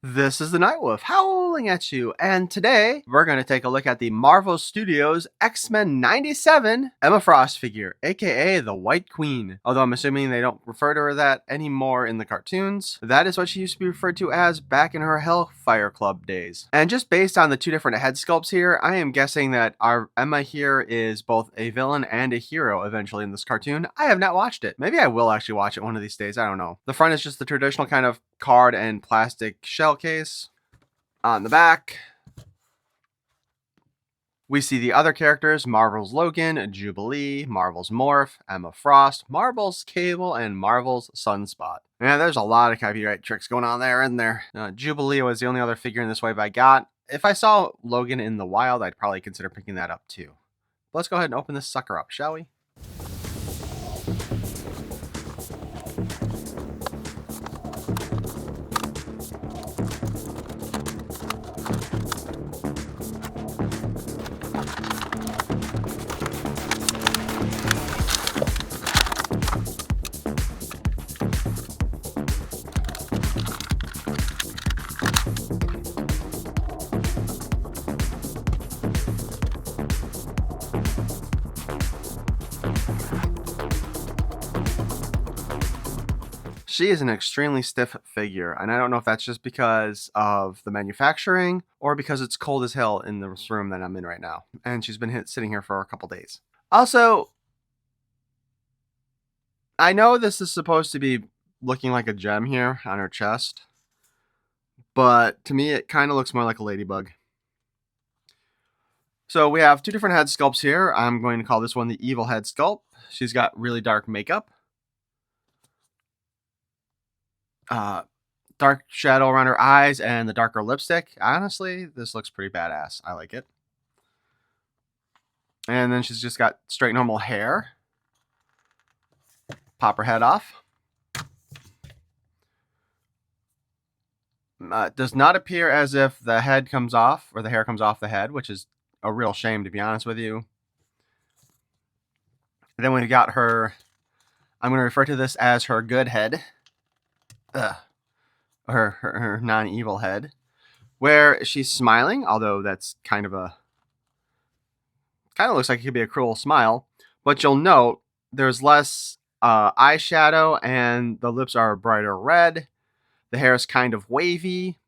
This is the Nightwolf howling at you, and today we're going to take a look at the Marvel Studios X-Men 97 Emma Frost figure, aka the White Queen. Although I'm assuming they don't refer to her that anymore in the cartoons. That is what she used to be referred to as back in her Hellfire Club days. And just based on the two different head sculpts here, I am guessing that our Emma here is both a villain and a hero eventually in this cartoon. I have not watched it. Maybe I will actually watch it one of these days. I don't know. The front is just the traditional kind of card and plastic shell case. On the back, we see the other characters: Marvel's Logan, Jubilee, Marvel's Morph, Emma Frost, Marvel's Cable, and Marvel's Sunspot. Yeah, there's a lot of copyright tricks going on there, isn't there? Jubilee was the only other figure in this wave I got. If I saw Logan in the wild, I'd probably consider picking that up too. Let's go ahead and open this sucker up, shall we? She is an extremely stiff figure, and I don't know if that's just because of the manufacturing or because it's cold as hell in this room that I'm in right now. And she's been sitting here for a couple days. Also, I know this is supposed to be looking like a gem here on her chest, but to me it kind of looks more like a ladybug. So we have two different head sculpts here. I'm going to call this one the evil head sculpt. She's got really dark makeup. Dark shadow around her eyes and the darker lipstick. Honestly, this looks pretty badass. I like it. And then she's just got straight normal hair. Pop her head off. It does not appear as if the head comes off or the hair comes off the head, which is a real shame, to be honest with you. And then we've got her, I'm going to refer to this as her good head. Her non-evil head, where she's smiling, although that's kind of looks like it could be a cruel smile. But you'll note there's less eyeshadow and the lips are brighter red. The hair is kind of wavy,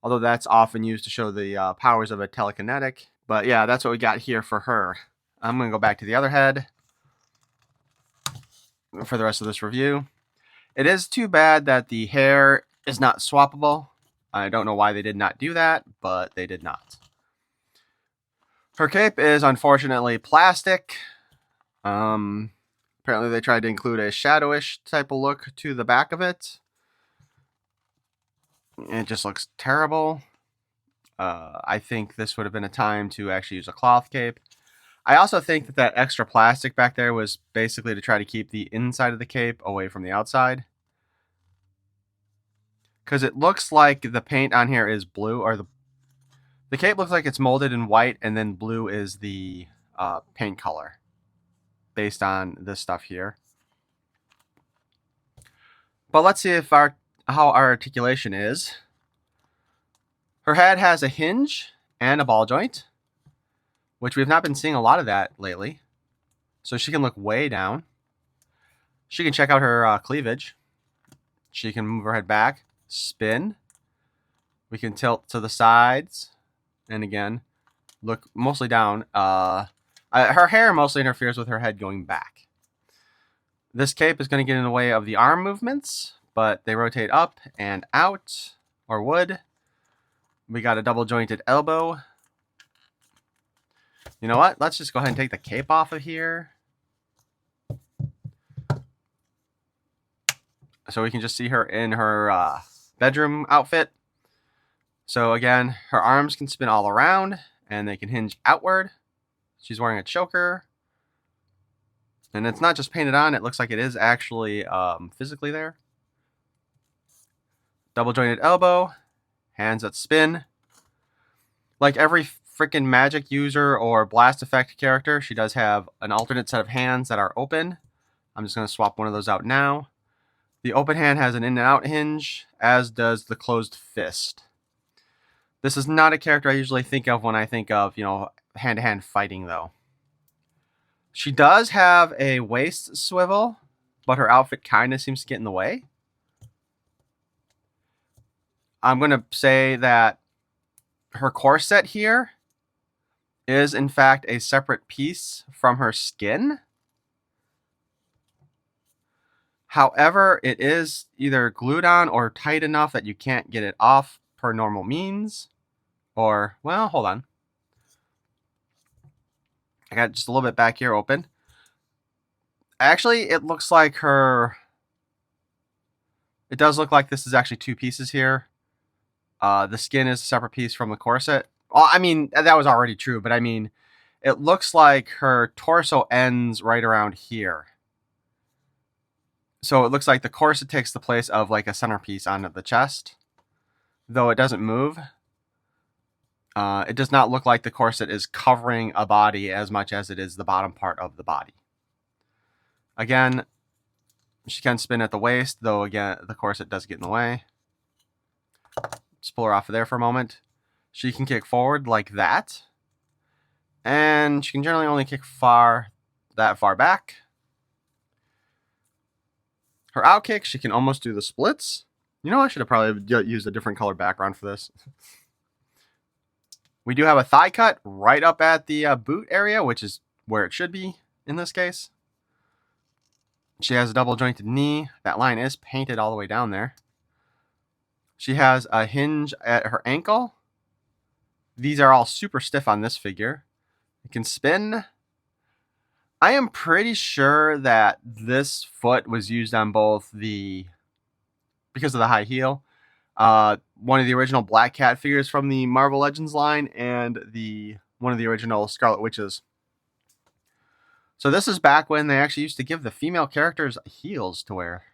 although that's often used to show the powers of a telekinetic. But yeah, that's what we got here for her. I'm going to go back to the other head for the rest of this review. It is too bad that the hair is not swappable. I don't know why they did not do that, but they did not. Her cape is unfortunately plastic. Apparently they tried to include a shadowish type of look to the back of it. It just looks terrible. I think this would have been a time to actually use a cloth cape. I also think that extra plastic back there was basically to try to keep the inside of the cape away from the outside. Because it looks like the paint on here is blue, or the cape looks like it's molded in white, and then blue is the paint color, based on this stuff here. But let's see if how our articulation is. Her head has a hinge and a ball joint, which we've not been seeing a lot of that lately. So she can look way down. She can check out her cleavage. She can move her head back, spin. We can tilt to the sides, and again, look mostly down. Her hair mostly interferes with her head going back. This cape is going to get in the way of the arm movements, but they rotate up and out, or would. We got a double jointed elbow. You know what? Let's just go ahead and take the cape off of here, so we can just see her in her bedroom outfit. So again, her arms can spin all around, and they can hinge outward. She's wearing a choker. And it's not just painted on, it looks like it is actually physically there. Double jointed elbow, hands that spin. Like every freaking magic user or blast effect character, she does have an alternate set of hands that are open. I'm just going to swap one of those out now. The open hand has an in and out hinge, as does the closed fist. This is not a character I usually think of when I think of, hand-to-hand fighting, though. She does have a waist swivel, but her outfit kind of seems to get in the way. I'm going to say that her corset here is, in fact, a separate piece from her skin. However, it is either glued on or tight enough that you can't get it off per normal means. Or, well, hold on. I got just a little bit back here open. Actually, it looks like it does look like this is actually two pieces here. The skin is a separate piece from the corset. Well, I mean, that was already true, but I mean, it looks like her torso ends right around here. So it looks like the corset takes the place of like a centerpiece on the chest, though it doesn't move. It does not look like the corset is covering a body as much as it is the bottom part of the body. Again, she can spin at the waist, though again, the corset does get in the way. Just pull her off of there for a moment. She can kick forward like that. And she can generally only kick that far back. Her out kick, she can almost do the splits. I should have probably used a different color background for this. We do have a thigh cut right up at the boot area, which is where it should be in this case. She has a double jointed knee. That line is painted all the way down there. She has a hinge at her ankle. These are all super stiff on this figure. It can spin. I am pretty sure that this foot was used on both because of the high heel, one of the original Black Cat figures from the Marvel Legends line, and one of the original Scarlet Witches. So this is back when they actually used to give the female characters heels to wear.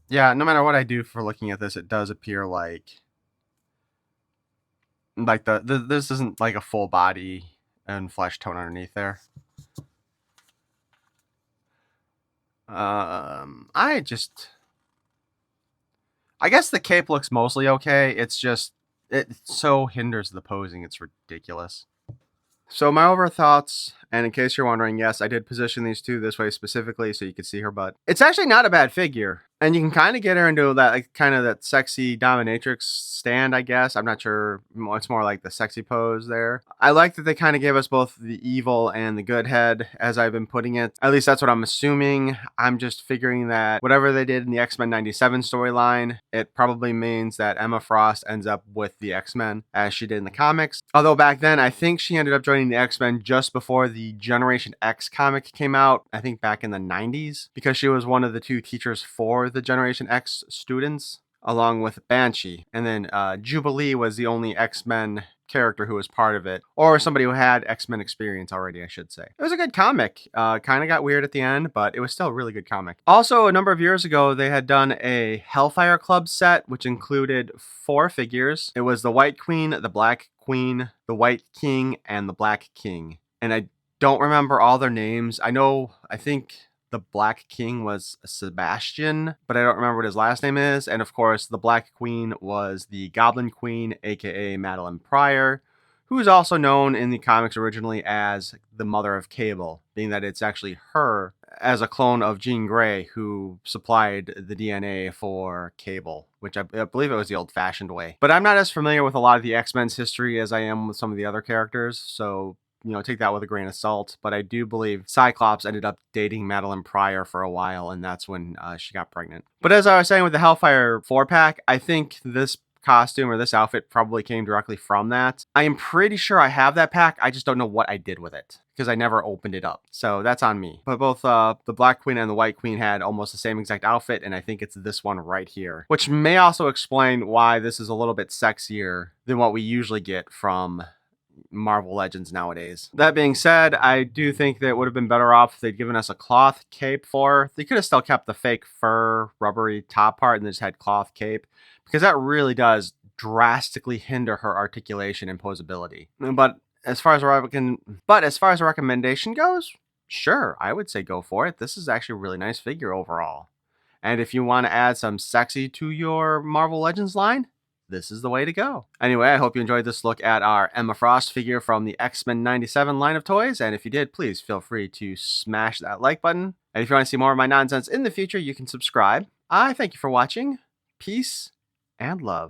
Yeah, no matter what I do for looking at this, it does appear like this isn't like a full body and flesh tone underneath there. I guess the cape looks mostly okay. It's just, it so hinders the posing. It's ridiculous. So my overall thoughts, and in case you're wondering, yes, I did position these two this way specifically so you could see her butt. It's actually not a bad figure. And you can kind of get her into that, like, kind of that sexy dominatrix stand, I guess. I'm not sure. It's more like the sexy pose there. I like that they kind of gave us both the evil and the good head, as I've been putting it. At least that's what I'm assuming. I'm just figuring that whatever they did in the X-Men 97 storyline, it probably means that Emma Frost ends up with the X-Men, as she did in the comics. Although back then, I think she ended up joining the X-Men just before the Generation X comic came out, I think back in the 90s, because she was one of the two teachers for the Generation X students, along with Banshee. And then Jubilee was the only X-Men character who was part of it, or somebody who had X-Men experience already, I should say. It was a good comic. Kind of got weird at the end, but it was still a really good comic. Also, a number of years ago, they had done a Hellfire Club set, which included 4 figures. It was the White Queen, the Black Queen, the White King, and the Black King. And I don't remember all their names. I think the Black King was Sebastian, but I don't remember what his last name is. And of course, the Black Queen was the Goblin Queen, aka Madeline Pryor, who is also known in the comics originally as the Mother of Cable, being that it's actually her as a clone of Jean Grey who supplied the DNA for Cable, which I believe it was the old-fashioned way. But I'm not as familiar with a lot of the X-Men's history as I am with some of the other characters, so take that with a grain of salt. But I do believe Cyclops ended up dating Madeline Pryor for a while, and that's when she got pregnant. But as I was saying with the Hellfire 4-pack, I think this costume or this outfit probably came directly from that. I am pretty sure I have that pack. I just don't know what I did with it because I never opened it up. So that's on me. But both the Black Queen and the White Queen had almost the same exact outfit, and I think it's this one right here, which may also explain why this is a little bit sexier than what we usually get from Marvel Legends nowadays. That being said, I do think that it would have been better off if they'd given us a cloth cape for. They could have still kept the fake fur rubbery top part and just had cloth cape, because that really does drastically hinder her articulation and posability. But as far as a recommendation goes, sure, I would say go for it. This is actually a really nice figure overall. And if you want to add some sexy to your Marvel Legends line, this is the way to go. Anyway, I hope you enjoyed this look at our Emma Frost figure from the Xmen 97 line of toys. And if you did, please feel free to smash that like button. And if you want to see more of my nonsense in the future, you can subscribe. I thank you for watching. Peace and love.